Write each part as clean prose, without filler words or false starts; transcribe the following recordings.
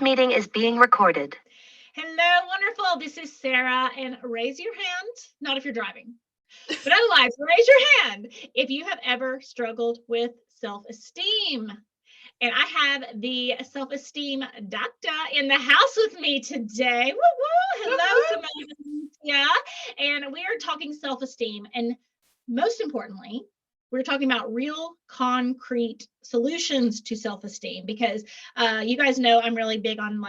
meeting is being recorded. Hello, wonderful. This is Sarah, and raise your hand, not if you're driving, but otherwise, raise your hand if you have ever struggled with self-esteem. And I have the self-esteem doctor in the house with me today. Woo woo! Hello, Simone Alicia. And we are talking self-esteem. And most importantly, we're talking about real concrete solutions to self-esteem because you guys know I'm really big on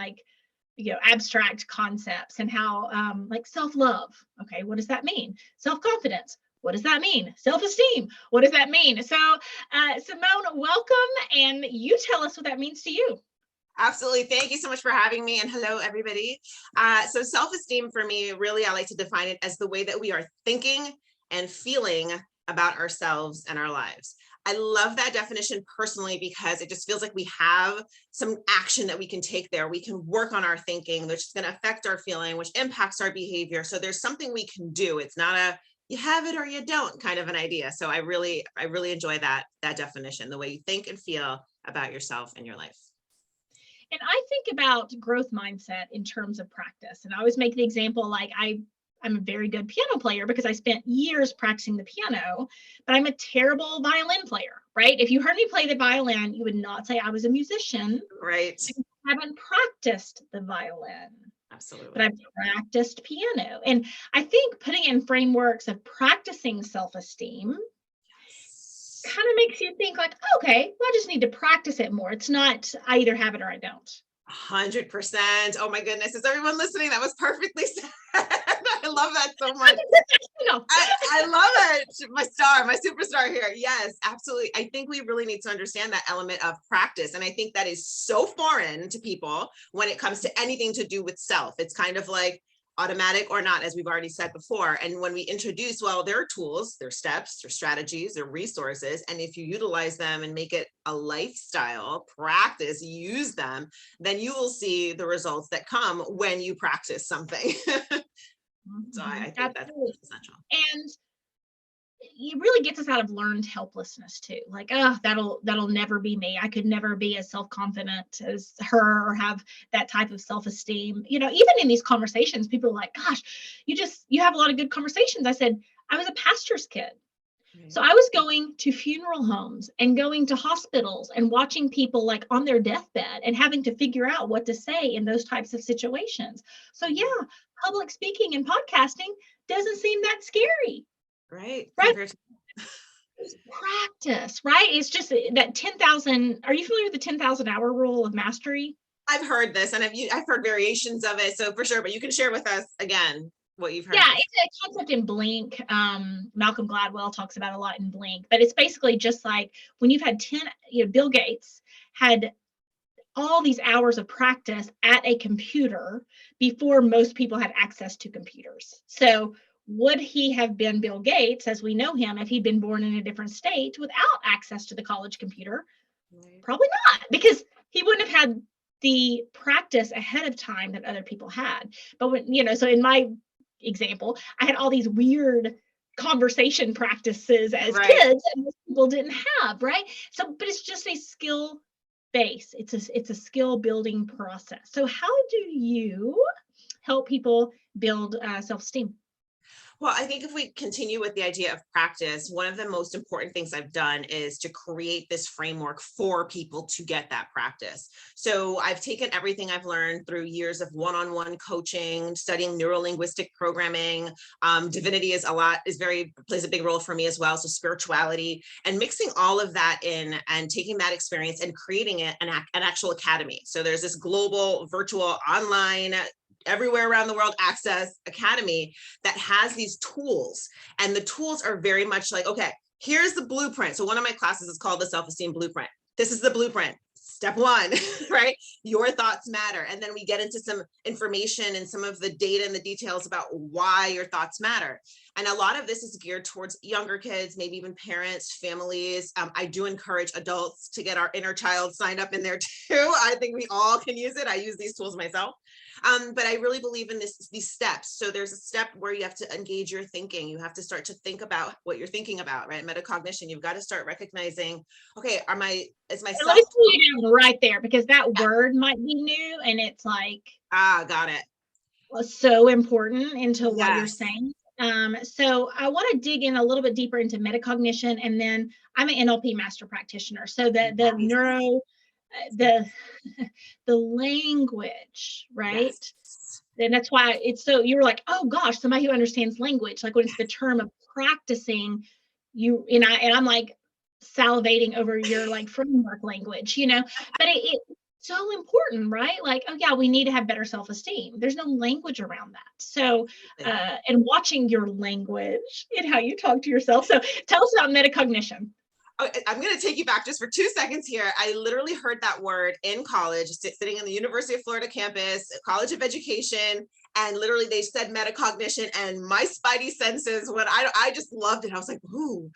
abstract concepts and how like self-love. Okay, what does that mean? Self-confidence. What does that mean? Self-esteem. What does that mean? So Simone, welcome, and you tell us what that means to you. Absolutely. Thank you so much for having me. And hello, everybody. So self-esteem for me, really, I like to define it as the way that we are thinking and feeling about ourselves and our lives. I love that definition personally because it just feels like we have some action that we can take there. We can work on our thinking, which is going to affect our feeling, which impacts our behavior. So there's something we can do. It's not a you have it or you don't kind of an idea. So I really enjoy that definition, the way you think and feel about yourself and your life. And I think about growth mindset in terms of practice. And I always make the example, like I'm a very good piano player because I spent years practicing the piano, but I'm a terrible violin player, right? If you heard me play the violin, you would not say I was a musician. Right. I haven't practiced the violin. Absolutely. But I've practiced piano. And I think putting in frameworks of practicing self-esteem kind of makes you think like, okay, well, I just need to practice it more. It's not I either have it or I don't. 100%. Oh my goodness. Is everyone listening? That was perfectly said. I love that so much. I love it. My star, my superstar here. Yes, absolutely. I think we really need to understand that element of practice. And I think that is so foreign to people when it comes to anything to do with self. It's kind of like automatic or not, as we've already said before. And when we introduce, well, there are tools, there are steps, there are strategies, there are resources. And if you utilize them and make it a lifestyle practice, use them, then you will see the results that come when you practice something. So I think that's essential. And it really gets us out of learned helplessness too. Like, oh, that'll never be me. I could never be as self-confident as her or have that type of self-esteem. You know, even in these conversations, people are like, gosh, you have a lot of good conversations. I said, I was a pastor's kid. So I was going to funeral homes and going to hospitals and watching people like on their deathbed and having to figure out what to say in those types of situations. So yeah, public speaking and podcasting doesn't seem that scary. Right. It's practice, right? It's just that 10,000. Are you familiar with the 10,000 hour rule of mastery? I've heard this and I've heard variations of it. So for sure, but you can share with us again what you've heard. Yeah, it's a concept in Blink. Malcolm Gladwell talks about a lot in Blink, but it's basically just like when you've had Bill Gates had all these hours of practice at a computer before most people had access to computers. So would he have been Bill Gates as we know him if he'd been born in a different state without access to the college computer? Right. Probably not, because he wouldn't have had the practice ahead of time that other people had. But when, so in my example, I had all these weird conversation practices as kids and most people didn't have, right? So, but it's just a skill base. It's a skill building process. So how do you help people build self-esteem? Well, I think if we continue with the idea of practice, one of the most important things I've done is to create this framework for people to get that practice. So I've taken everything I've learned through years of one-on-one coaching, studying neuro linguistic programming. Divinity plays a big role for me as well. So spirituality, and mixing all of that in and taking that experience and creating it an actual academy. So there's this global virtual online everywhere around the world access academy that has these tools, and the tools are very much like, okay, here's the blueprint. So one of my classes is called the self-esteem blueprint. This is the blueprint. Step one, right? Your thoughts matter. And then we get into some information and some of the data and the details about why your thoughts matter. And a lot of this is geared towards younger kids, maybe even parents, families. I do encourage adults to get our inner child signed up in there too. I think we all can use it. I use these tools myself. But I really believe in these steps. So there's a step where you have to engage your thinking. You have to start to think about what you're thinking about, right? Metacognition. You've got to start recognizing, okay, is my And let me self? pull you down right there, because that word might be new, and it's like Got it. so important into what you're Yes. saying. So I want to dig in a little bit deeper into metacognition, and then I'm an NLP master practitioner. So the neuro, the the language, right? Yes. And that's why it's so, you were like, oh gosh, somebody who understands language, like when it's the term of practicing, you and I'm like salivating over your like framework language, but it's so important, right? Like, oh yeah, we need to have better self-esteem. There's no language around that. So and watching your language and how you talk to yourself. So tell us about metacognition. I'm going to take you back just for 2 seconds here. I literally heard that word in college, sitting in the University of Florida campus, College of Education, and literally they said metacognition, and my spidey senses, when I just loved it. I was like, woo,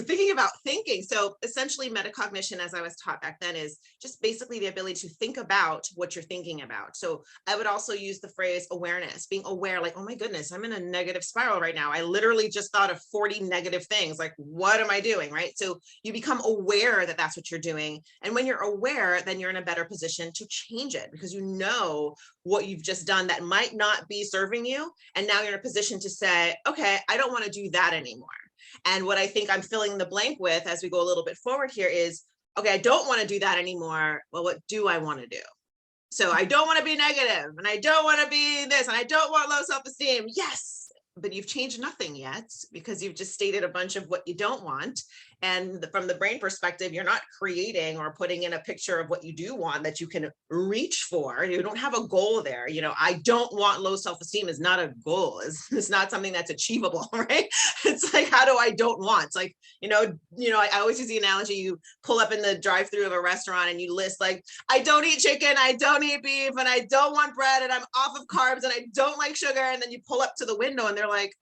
thinking about thinking. So essentially metacognition, as I was taught back then, is just basically the ability to think about what you're thinking about. So I would also use the phrase awareness, being aware, like, oh my goodness, I'm in a negative spiral right now. I literally just thought of 40 negative things. Like, what am I doing? Right. So you become aware that that's what you're doing. And when you're aware, then you're in a better position to change it, because you know what you've just done that might not be serving you. And now you're in a position to say, okay, I don't want to do that anymore. And what I think I'm filling the blank with as we go a little bit forward here is, okay, I don't want to do that anymore. Well, what do I want to do? So I don't want to be negative, and I don't want to be this, and I don't want low self-esteem. Yes, but you've changed nothing yet, because you've just stated a bunch of what you don't want. And from the brain perspective, you're not creating or putting in a picture of what you do want that you can reach for. You don't have a goal there. I don't want low self-esteem is not a goal. It's not something that's achievable, right? It's like, how do I don't want? It's like, I always use the analogy, you pull up in the drive-through of a restaurant and you list like, I don't eat chicken, I don't eat beef, and I don't want bread, and I'm off of carbs, and I don't like sugar. And then you pull up to the window and they're like,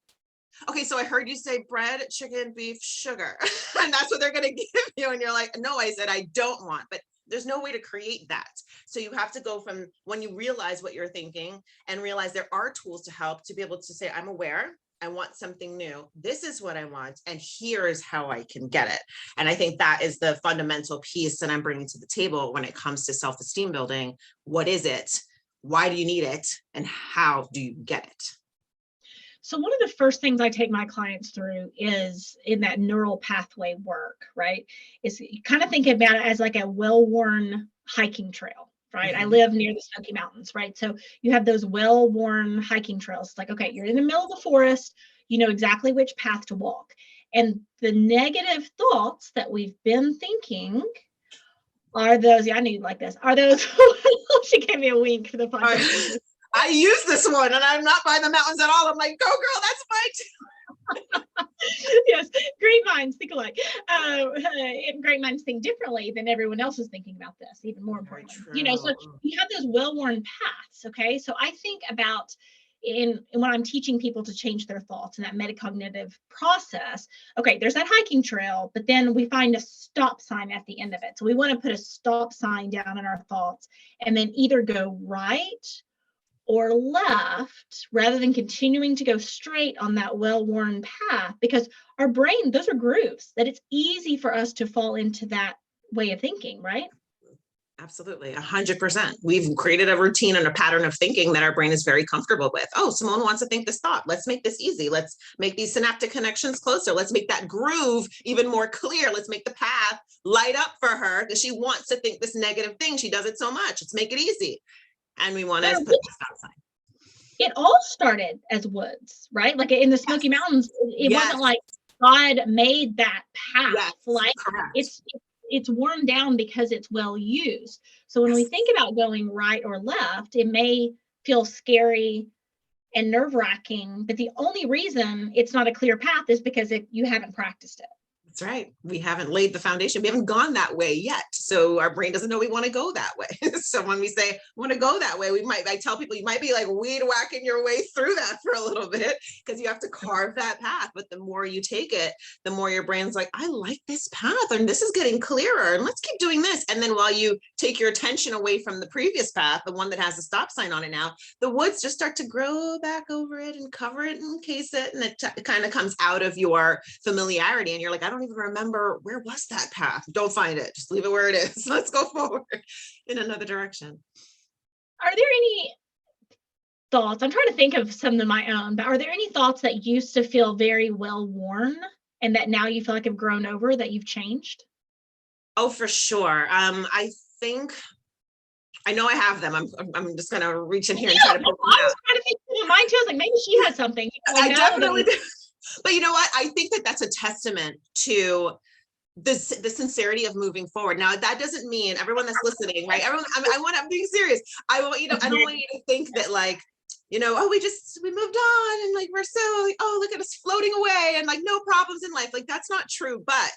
okay, so I heard you say bread, chicken, beef, sugar, and that's what they're going to give you. And you're like, no, I said, I don't want, but there's no way to create that. So you have to go from when you realize what you're thinking and realize there are tools to help to be able to say, I'm aware, I want something new. This is what I want, and here's how I can get it. And I think that is the fundamental piece that I'm bringing to the table when it comes to self-esteem building. What is it? Why do you need it? And how do you get it? So one of the first things I take my clients through is in that neural pathway work, right? Is you kind of think about it as like a well-worn hiking trail, right? I live near the Smoky Mountains, right? So you have those well-worn hiking trails. It's like, okay, you're in the middle of the forest, you know exactly which path to walk. And the negative thoughts that we've been thinking are those, I knew you'd like this, are those, she gave me a wink for the podcast. I use this one, and I'm not by the mountains at all. I'm like, go girl, that's mine too. Yes, great minds think alike. Great minds think differently than everyone else is thinking about this, even more importantly. So you have those well-worn paths, okay? So I think about in when I'm teaching people to change their thoughts in that metacognitive process, okay, there's that hiking trail, but then we find a stop sign at the end of it. So we want to put a stop sign down in our thoughts and then either go right or left rather than continuing to go straight on that well-worn path, because our brain, those are grooves that it's easy for us to fall into that way of thinking, right? Absolutely, 100%. We've created a routine and a pattern of thinking that our brain is very comfortable with. Oh, Simone wants to think this thought. Let's make this easy. Let's make these synaptic connections closer. Let's make that groove even more clear. Let's make the path light up for her because she wants to think this negative thing. She does it so much. Let's make it easy. And we want to put the stop sign. It all started as woods, right? Like in the Smoky Mountains, it wasn't like God made that path. Like it's worn down because it's well used. So when we think about going right or left, it may feel scary and nerve-wracking, but the only reason it's not a clear path is because you haven't practiced it. That's right. We haven't laid the foundation. We haven't gone that way yet. So our brain doesn't know we want to go that way. So when we say, I want to go that way, I tell people, you might be like weed whacking your way through that for a little bit because you have to carve that path. But the more you take it, the more your brain's like, I like this path and this is getting clearer and let's keep doing this. And then while you take your attention away from the previous path, the one that has a stop sign on it now, the woods just start to grow back over it and cover it and encase it. And it kind of comes out of your familiarity. And you're like, I don't even remember where was that path. Don't find it. Just leave it where it is. Let's go forward in another direction. Are there any thoughts? I'm trying to think of some of my own, but are there any thoughts that used to feel very well worn and that now you feel like have grown over, that you've changed? Oh, for sure. I think I know I have them. I'm just gonna reach in here and try to pull them I out. was trying to think of mine too. I was like, maybe she has something. I definitely do. But you know what? I think that that's a testament to the sincerity of moving forward. Now, that doesn't mean everyone that's listening, right? Everyone, I'm being serious. I don't want you to think that like, oh, we moved on and like, we're so like, oh, look at us floating away and like no problems in life. Like that's not true. But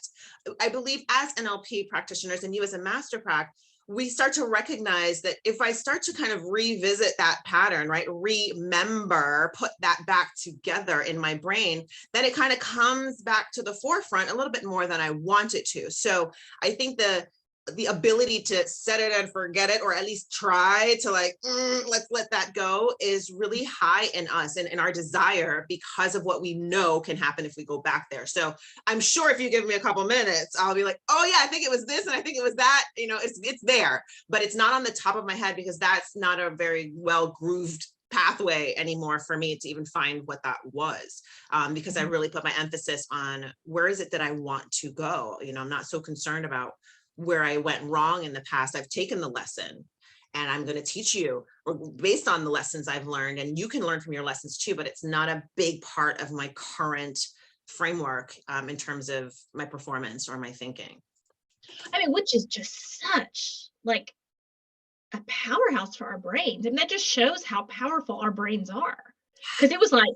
I believe as NLP practitioners and you as a master prac, we start to recognize that if I start to kind of revisit that pattern, right, remember, put that back together in my brain, then it kind of comes back to the forefront a little bit more than I want it to. So I think the ability to set it and forget it, or at least try to like, let's let that go, is really high in us and in our desire because of what we know can happen if we go back there. So I'm sure if you give me a couple minutes, I'll be like, oh yeah, I think it was this and I think it was that, it's there, but it's not on the top of my head because that's not a very well grooved pathway anymore for me to even find what that was, because I really put my emphasis on where is it that I want to go. I'm not so concerned about where I went wrong in the past. I've taken the lesson and I'm going to teach you based on the lessons I've learned, and you can learn from your lessons too, but it's not a big part of my current framework in terms of my performance or my thinking. I mean, which is just such like a powerhouse for our brains. And that just shows how powerful our brains are. Because it was like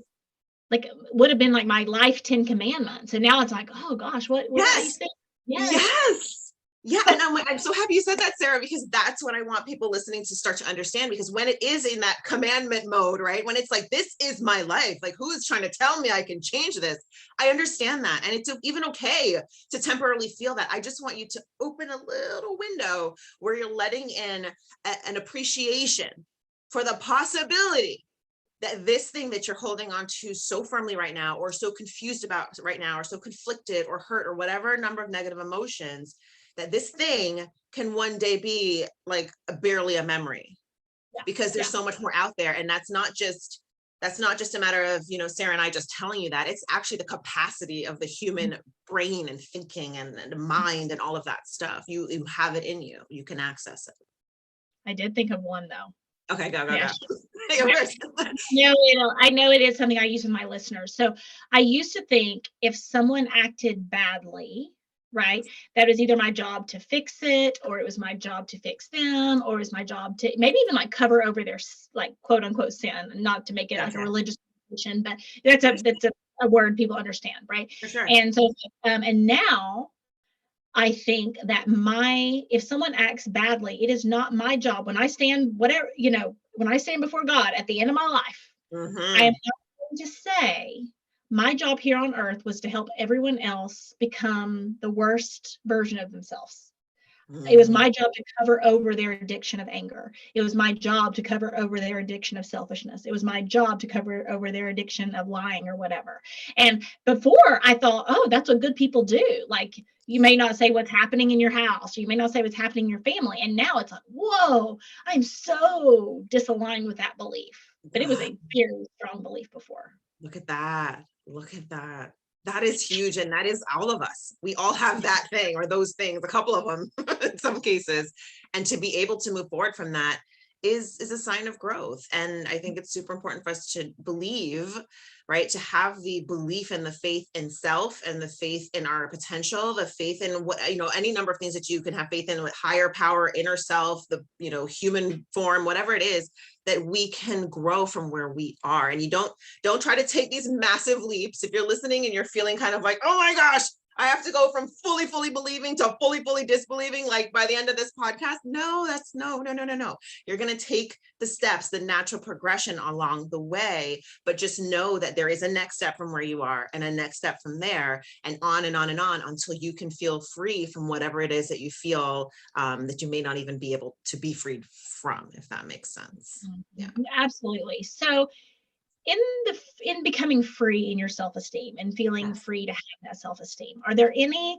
would have been like my life 10 commandments. And now it's like, oh gosh, what Yes. are you saying? Yes. Yeah. And I'm so happy you said that, Sarah, because that's what I want people listening to start to understand, because when it is in that commandment mode, right? When it's like, this is my life, like who is trying to tell me I can change this? I understand that. And it's even okay to temporarily feel that. I just want you to open a little window where you're letting in an appreciation for the possibility that this thing that you're holding on to so firmly right now, or so confused about right now, or so conflicted or hurt, or whatever number of negative emotions, that this thing can one day be like barely a memory, because there's so much more out there. And that's not just a matter of, Sarah and I just telling you that. It's actually the capacity of the human brain and thinking and mind and all of that stuff. You have it in you. You can access it. I did think of one though. Okay, go. I know it is something I use with my listeners. So I used to think if someone acted badly, right, that was either my job to fix it, or it was my job to fix them, or it was my job to maybe even like cover over their like quote unquote sin, not to make it like a religious position, but that's a word people understand, right? For sure. And so and now I think that if someone acts badly, it is not my job when I stand when I stand before God at the end of my life, I am not going to say my job here on earth was to help everyone else become the worst version of themselves. It was my job to cover over their addiction of anger. It was my job to cover over their addiction of selfishness. It was my job to cover over their addiction of lying or whatever. And before I thought, oh, that's what good people do. Like, you may not say what's happening in your house. You may not say what's happening in your family. And now it's like, whoa, I'm so disaligned with that belief. But it was a very strong belief before. Look at that. Look at that. That is huge. And that is all of us. We all have that thing or those things, a couple of them in some cases. And to be able to move forward from that is a sign of growth. And I think it's super important for us to believe, right? To have the belief and the faith in self and the faith in our potential, the faith in what, any number of things that you can have faith in, with higher power, inner self, the, human form, whatever it is, that we can grow from where we are. And you don't try to take these massive leaps. If you're listening and you're feeling kind of like, oh my gosh, I have to go from fully believing to fully disbelieving, like by the end of this podcast. No, that's no. You're going to take the steps, the natural progression along the way, but just know that there is a next step from where you are and a next step from there, and on and on and on until you can feel free from whatever it is that you feel that you may not even be able to be freed from, if that makes sense. Yeah, Absolutely. So in becoming free in your self-esteem and feeling yes. free to have that self-esteem, are there any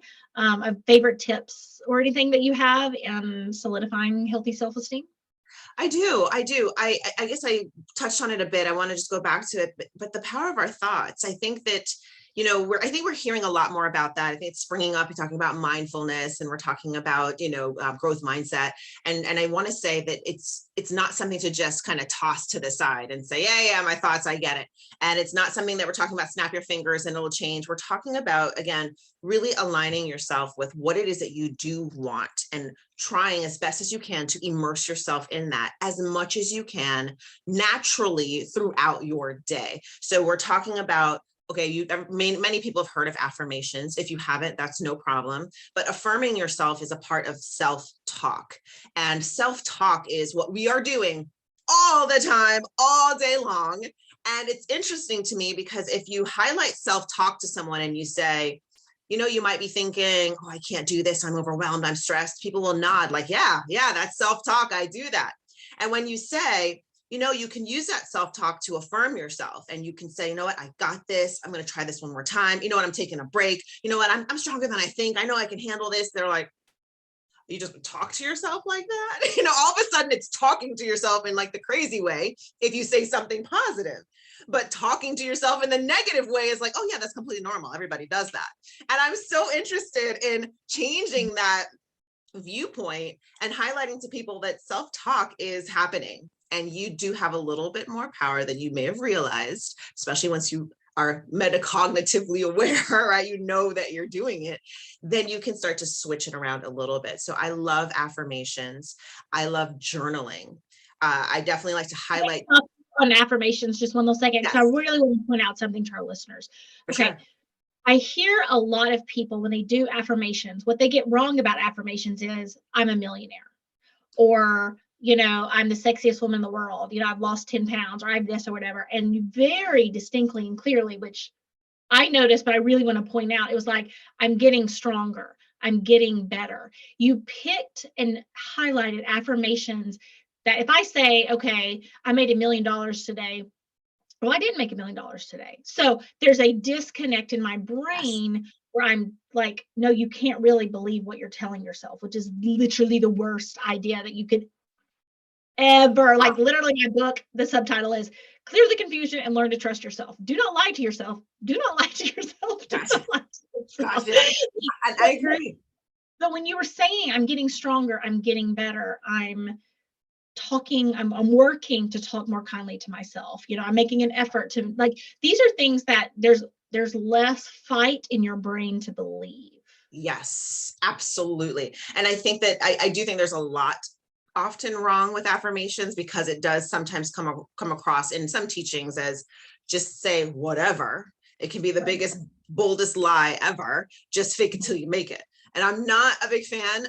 favorite tips or anything that you have in solidifying healthy self-esteem? I do. I guess I touched on it a bit. I want to just go back to it, but the power of our thoughts. I think that, I think we're hearing a lot more about that. I think it's springing up. You're talking about mindfulness, and we're talking about, growth mindset. And I want to say that it's not something to just kind of toss to the side and say, yeah, my thoughts, I get it. And it's not something that we're talking about, snap your fingers and it'll change. We're talking about, again, really aligning yourself with what it is that you do want, and trying as best as you can to immerse yourself in that as much as you can naturally throughout your day. So we're talking about, okay, many people have heard of affirmations. If you haven't, that's no problem. But affirming yourself is a part of self-talk. And self-talk is what we are doing all the time, all day long. And it's interesting to me because if you highlight self-talk to someone and you say, you might be thinking, oh, I can't do this. I'm overwhelmed. I'm stressed. People will nod like, yeah, that's self-talk. I do that. And when you say, you can use that self-talk to affirm yourself, and you can say, you know what, I got this. I'm going to try this one more time. You know what, I'm taking a break. You know what, I'm stronger than I think. I know I can handle this. They're like, you just talk to yourself like that. All of a sudden it's talking to yourself in like the crazy way if you say something positive. But talking to yourself in the negative way is like, oh yeah, that's completely normal. Everybody does that. And I'm so interested in changing that viewpoint and highlighting to people that self-talk is happening. And you do have a little bit more power than you may have realized, especially once you are metacognitively aware, right? You know that you're doing it, then you can start to switch it around a little bit. So I love affirmations. I love journaling. I definitely like to highlight On affirmations just one little second, because I really want to point out something to our listeners. Okay. Sure. I hear a lot of people when they do affirmations, what they get wrong about affirmations is I'm a millionaire, or, I'm the sexiest woman in the world. I've lost 10 pounds, or I have this or whatever. And very distinctly and clearly, which I noticed, but I really want to point out, it was like, I'm getting stronger. I'm getting better. You picked and highlighted affirmations that if I say, okay, I made $1 million today, well, I didn't make $1 million today. So there's a disconnect in my brain where I'm like, no, you can't really believe what you're telling yourself, which is literally the worst idea that you could ever, like literally my book, the subtitle is Clear the Confusion and Learn to Trust Yourself. Do not lie to yourself. Do not lie to yourself. Do not lie to yourself. I agree. But when you were saying, I'm getting stronger, I'm getting better, I'm working to talk more kindly to myself. I'm making an effort to, like, these are things that there's less fight in your brain to believe. Yes, absolutely. And I think that I do think there's a lot often wrong with affirmations, because it does sometimes come across in some teachings as just say whatever. It can be the biggest, boldest lie ever. Just fake it till you make it. And I'm not a big fan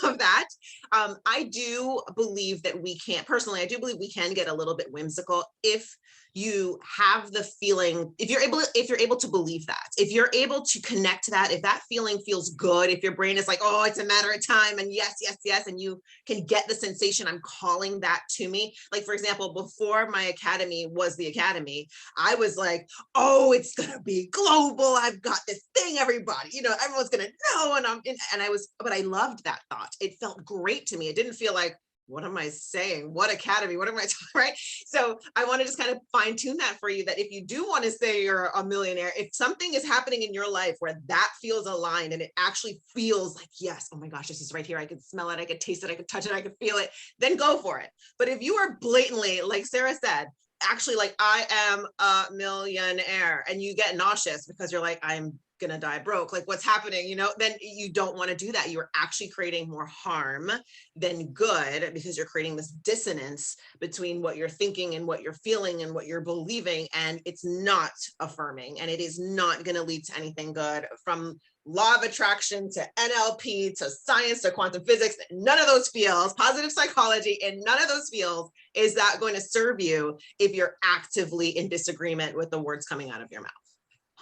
of that. I do believe that I do believe we can get a little bit whimsical if you have the feeling, if you're able to believe that, if you're able to connect to that, if that feeling feels good, if your brain is like, oh, it's a matter of time, and yes, and you can get the sensation, I'm calling that to me. Like, for example, before my academy was the academy, I was like, oh, it's gonna be global. I've got this thing, everybody, everyone's gonna know. But I loved that thought. It felt great to me. It didn't feel like, what am I saying? What academy? What am I talking, right? So I want to just kind of fine tune that for you, that if you do want to say you're a millionaire, if something is happening in your life where that feels aligned and it actually feels like, yes, oh my gosh, this is right here. I can smell it. I can taste it. I can touch it. I can feel it. Then go for it. But if you are blatantly, like Sarah said, actually like, I am a millionaire, and you get nauseous because you're like, I'm gonna die broke, like what's happening, then you don't want to do that. You're actually creating more harm than good, because you're creating this dissonance between what you're thinking and what you're feeling and what you're believing, and it's not affirming, and it is not going to lead to anything good from law of attraction to NLP to science to quantum physics, none of those fields, positive psychology, and none of those fields is that going to serve you if you're actively in disagreement with the words coming out of your mouth.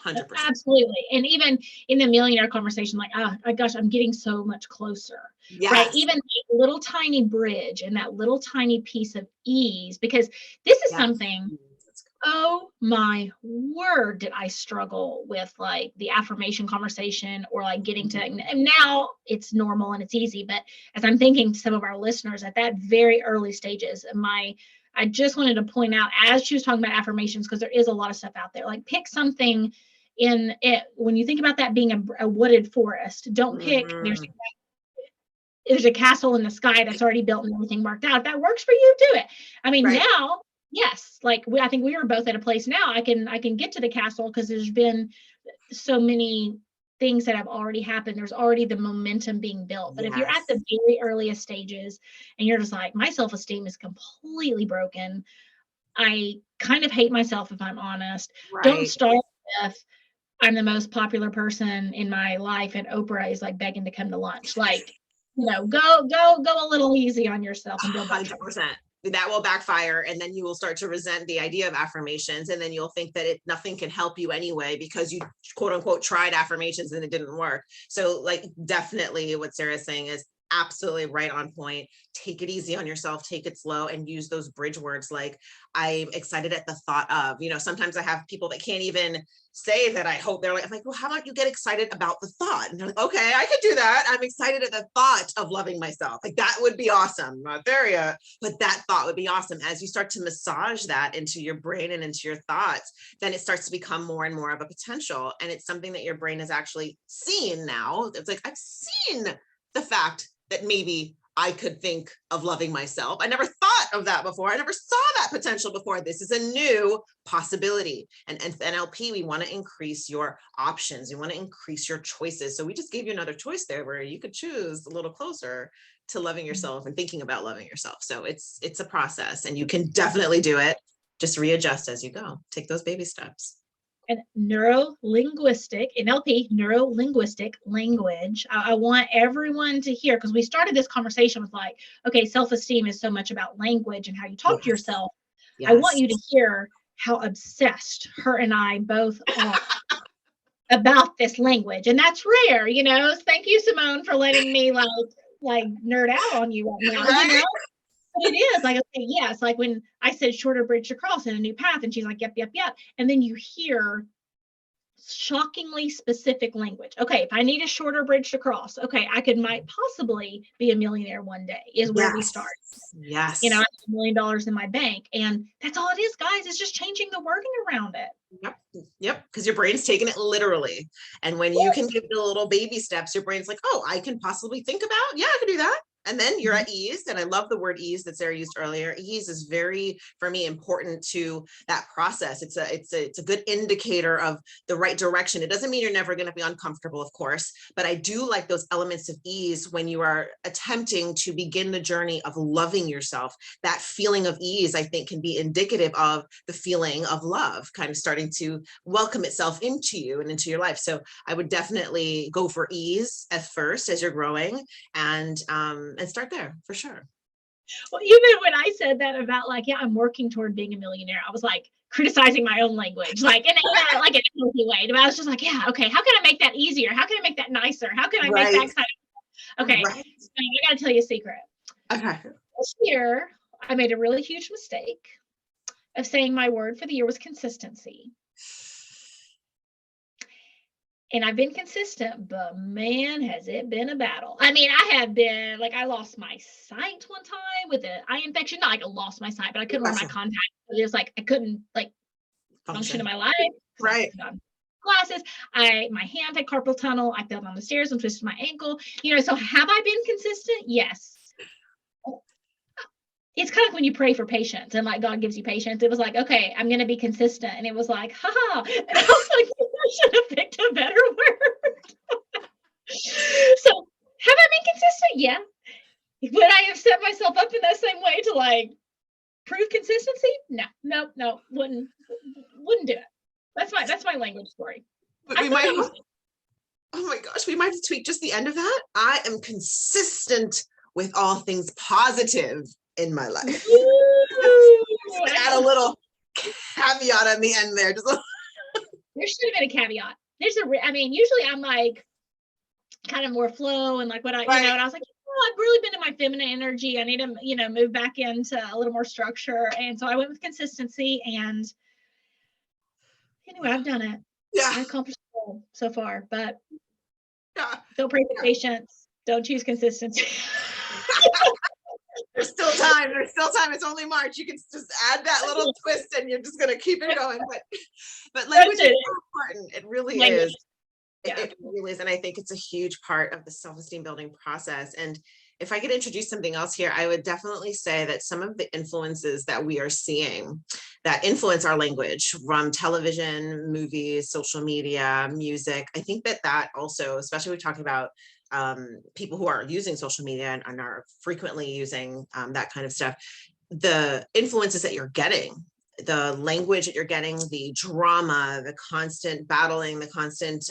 100%. Absolutely. And even in the millionaire conversation, like, oh my gosh, I'm getting so much closer. Yes. Right. Even a little tiny bridge and that little tiny piece of ease, because this is something, oh my word, did I struggle with like the affirmation conversation or like getting to, and now it's normal and it's easy. But as I'm thinking to some of our listeners at that very early stages, I just wanted to point out as she was talking about affirmations, because there is a lot of stuff out there, like pick something in it. When you think about that being a wooded forest, don't pick, there's a castle in the sky that's already built and everything worked out. If that works for you, do it. I mean, now, yes, like I think we are both at a place now. I can get to the castle because there's been so many things that have already happened. There's already the momentum being built. But if you're at the very earliest stages and you're just like, my self-esteem is completely broken, I kind of hate myself, if I'm honest. Don't start with, I'm the most popular person in my life and Oprah is like begging to come to lunch. Like, go a little easy on yourself and build that 100%. That will backfire, and then you will start to resent the idea of affirmations, and then you'll think that nothing can help you anyway because you quote unquote tried affirmations and it didn't work. So like definitely what Sarah's saying is absolutely right on point. Take it easy on yourself, take it slow, and use those bridge words like I'm excited at the thought of, sometimes I have people that can't even say that I hope. I'm like, well, how about you get excited about the thought? And they're like, okay, I could do that. I'm excited at the thought of loving myself. Like that would be awesome. Not there yet, but that thought would be awesome. As you start to massage that into your brain and into your thoughts, then it starts to become more and more of a potential. And it's something that your brain has actually seen now. It's like, I've seen the fact that maybe I could think of loving myself. I never thought of that before. I never saw that potential before. This is a new possibility. And NLP, we want to increase your options. We want to increase your choices. So we just gave you another choice there where you could choose a little closer to loving yourself and thinking about loving yourself. So it's a process and you can definitely do it. Just readjust as you go. Take those baby steps. And neuro-linguistic, NLP, neuro-linguistic language. I want everyone to hear, because we started this conversation with like, okay, self-esteem is so much about language and how you talk to yourself. I want you to hear how obsessed her and I both are about this language. And that's rare, Thank you, Simone, for letting me like nerd out on you right now, But it is like, okay, yes, like when I said shorter bridge to cross in a new path, and she's like, yep. And then you hear shockingly specific language. Okay, if I need a shorter bridge to cross, okay, might possibly be a millionaire one day is where we start. Yes. I have $1 million in my bank, and that's all it is, guys. It's just changing the wording around it. Yep. Because your brain's taking it literally. And when you can give the little baby steps, your brain's like, oh, I can possibly think about, I can do that. And then you're at ease. And I love the word ease that Sarah used earlier. Ease is very, for me, important to that process. It's a good indicator of the right direction. It doesn't mean you're never going to be uncomfortable, of course, but I do like those elements of ease when you are attempting to begin the journey of loving yourself. That feeling of ease, I think, can be indicative of the feeling of love kind of starting to welcome itself into you and into your life. So I would definitely go for ease at first as you're growing, and start there for sure. Well, even when I said that about like, I'm working toward being a millionaire, I was like criticizing my own language, like in a like a healthy way. But I was just like, okay, how can I make that easier? How can I make that nicer? How can I make that kind of, okay, I gotta tell you a secret. Okay. This year, I made a really huge mistake of saying my word for the year was consistency. And I've been consistent, but man, has it been a battle. I mean, I have been like, I lost my sight one time with an eye infection. Not like I lost my sight, but I couldn't wear my contacts. It was like, I couldn't like function in my life. Right. Glasses. My hand had carpal tunnel. I fell down the stairs and twisted my ankle. So have I been consistent? Yes. It's kind of like when you pray for patience and like God gives you patience. It was like, okay, I'm going to be consistent. And it was like, haha. And I was like, I should have picked a better word. So have I been consistent? Yeah. Would I have set myself up in that same way to like prove consistency? No, wouldn't do it. That's my language story. oh my gosh, we might have to tweak just the end of that. I am consistent with all things positive in my life. Just add a little caveat on the end there. Just there should have been a caveat. I mean, usually I'm like kind of more flow and like what I, right. and I was like, I've really been in my feminine energy. I need to, move back into a little more structure. And so I went with consistency, and anyway, I've done it. Yeah. I accomplished the goal so far, but yeah. don't pray for patience. Don't choose consistency. There's still time. It's only March. You can just add that little twist and you're just going to keep it going. But language is so important. It really is. It really is. And I think it's a huge part of the self-esteem building process. And if I could introduce something else here, I would definitely say that some of the influences that we are seeing that influence our language from television, movies, social media, music, I think that also, especially we're talking about people who are using social media and are frequently using that kind of stuff, the influences that you're getting, the language that you're getting, the drama, the constant battling, the constant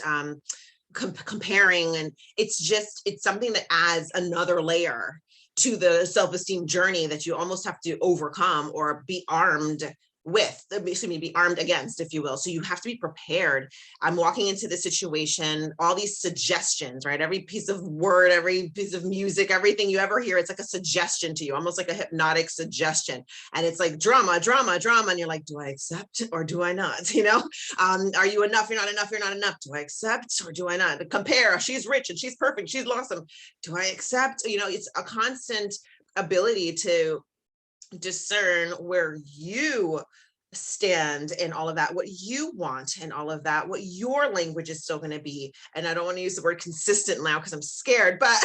comparing, and it's something that adds another layer to the self-esteem journey that you almost have to overcome or be armed against, if you will. So you have to be prepared. I'm walking into this situation, all these suggestions, right? Every piece of word, every piece of music, everything you ever hear, it's like a suggestion to you, almost like a hypnotic suggestion. And it's like drama, drama, drama. And you're like, do I accept or do I not? Are you enough? You're not enough. You're not enough. Do I accept or do I not? Compare. She's rich and she's perfect. She's awesome. Do I accept? It's a constant ability to discern where you stand in all of that, what you want and all of that, what your language is still going to be. And I don't want to use the word consistent now because I'm scared, but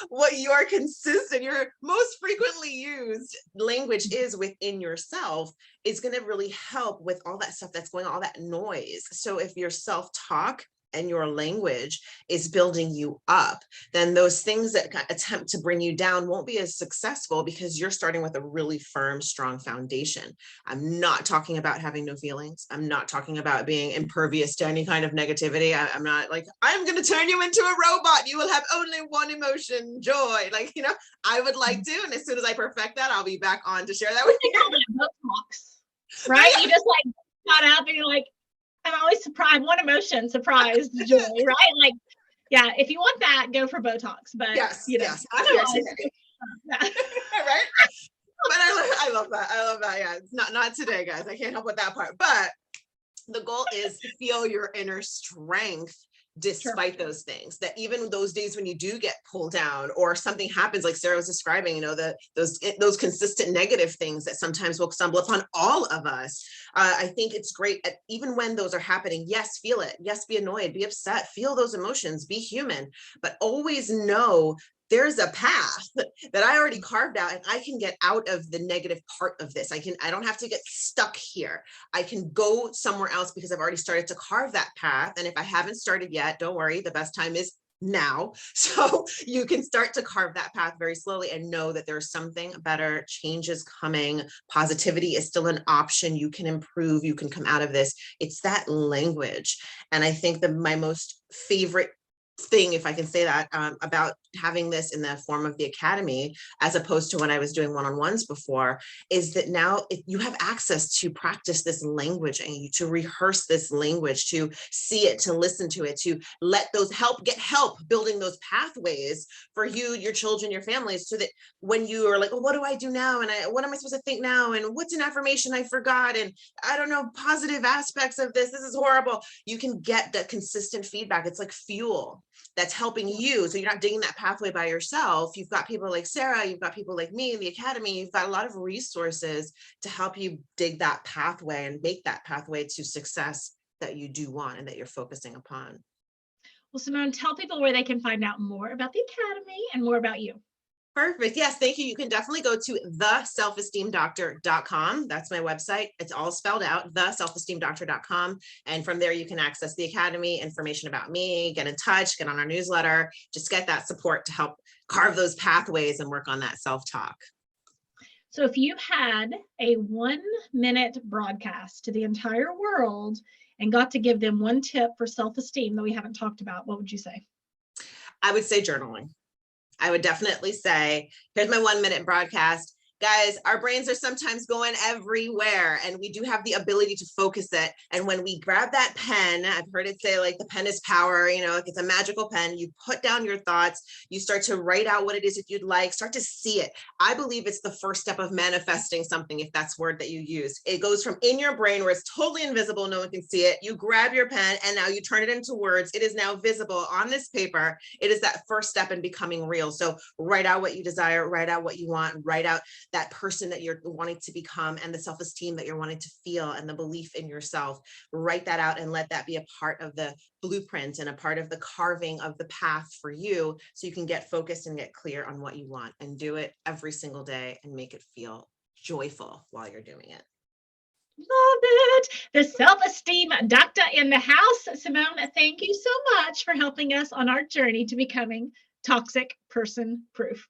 what your consistent, your most frequently used language is within yourself is going to really help with all that stuff that's going on, all that noise. So if your self-talk and your language is building you up, then those things that attempt to bring you down won't be as successful because you're starting with a really firm, strong foundation. I'm not talking about having no feelings. I'm not talking about being impervious to any kind of negativity. I'm not like, I'm going to turn you into a robot. You will have only one emotion, joy. I would like to. And as soon as I perfect that, I'll be back on to share that with you. Botox, right? You just got up and you're like, I'm always surprised. One emotion, surprise, joy, right? Like, yeah, if you want that, go for Botox. But yes, I'm here today. Right? But I love that. Yeah, it's not today, guys. I can't help with that part. But the goal is to feel your inner strength despite those things, that even those days when you do get pulled down or something happens, like Sarah was describing, those consistent negative things that sometimes will stumble upon all of us. I think it's great even when those are happening. Yes, feel it. Yes, be annoyed, be upset, feel those emotions, be human, but always know there's a path that I already carved out and I can get out of the negative part of this. I don't have to get stuck here. I can go somewhere else because I've already started to carve that path. And if I haven't started yet, don't worry, the best time is now. So you can start to carve that path very slowly and know that there's something better, change is coming, positivity is still an option, you can improve, you can come out of this. It's that language. And I think that my most favorite thing, if I can say that, about having this in the form of the academy, as opposed to when I was doing one-on-ones before, is that now you have access to practice this language and to rehearse this language, to see it, to listen to it, to let those get help building those pathways for you, your children, your families, so that when you are like, well, what do I do now? And what am I supposed to think now? And what's an affirmation I forgot? And I don't know, positive aspects of this. This is horrible. You can get that consistent feedback. It's like fuel that's helping you. So you're not digging that pathway by yourself. You've got people like Sarah, you've got people like me in the academy, you've got a lot of resources to help you dig that pathway and make that pathway to success that you do want and that you're focusing upon. Well, Simone, tell people where they can find out more about the academy and more about you. Perfect. Yes, thank you. You can definitely go to theselfesteemdoctor.com. That's my website. It's all spelled out, theselfesteemdoctor.com. And from there, you can access the academy, information about me, get in touch, get on our newsletter, just get that support to help carve those pathways and work on that self-talk. So if you had a 1-minute broadcast to the entire world and got to give them one tip for self-esteem that we haven't talked about, what would you say? I would say journaling. I would definitely say, here's my 1 minute broadcast. Guys, our brains are sometimes going everywhere, and we do have the ability to focus it. And when we grab that pen, I've heard it say like the pen is power, like it's a magical pen. You put down your thoughts, you start to write out what it is that you'd like, start to see it. I believe it's the first step of manifesting something, if that's word that you use. It goes from in your brain where it's totally invisible, no one can see it. You grab your pen and now you turn it into words. It is now visible on this paper. It is that first step in becoming real. So write out what you desire, write out what you want, write out that person that you're wanting to become and the self-esteem that you're wanting to feel and the belief in yourself. Write that out and let that be a part of the blueprint and a part of the carving of the path for you, so you can get focused and get clear on what you want, and do it every single day and make it feel joyful while you're doing it. Love it. The self-esteem doctor in the house. Simone, thank you so much for helping us on our journey to becoming toxic person proof.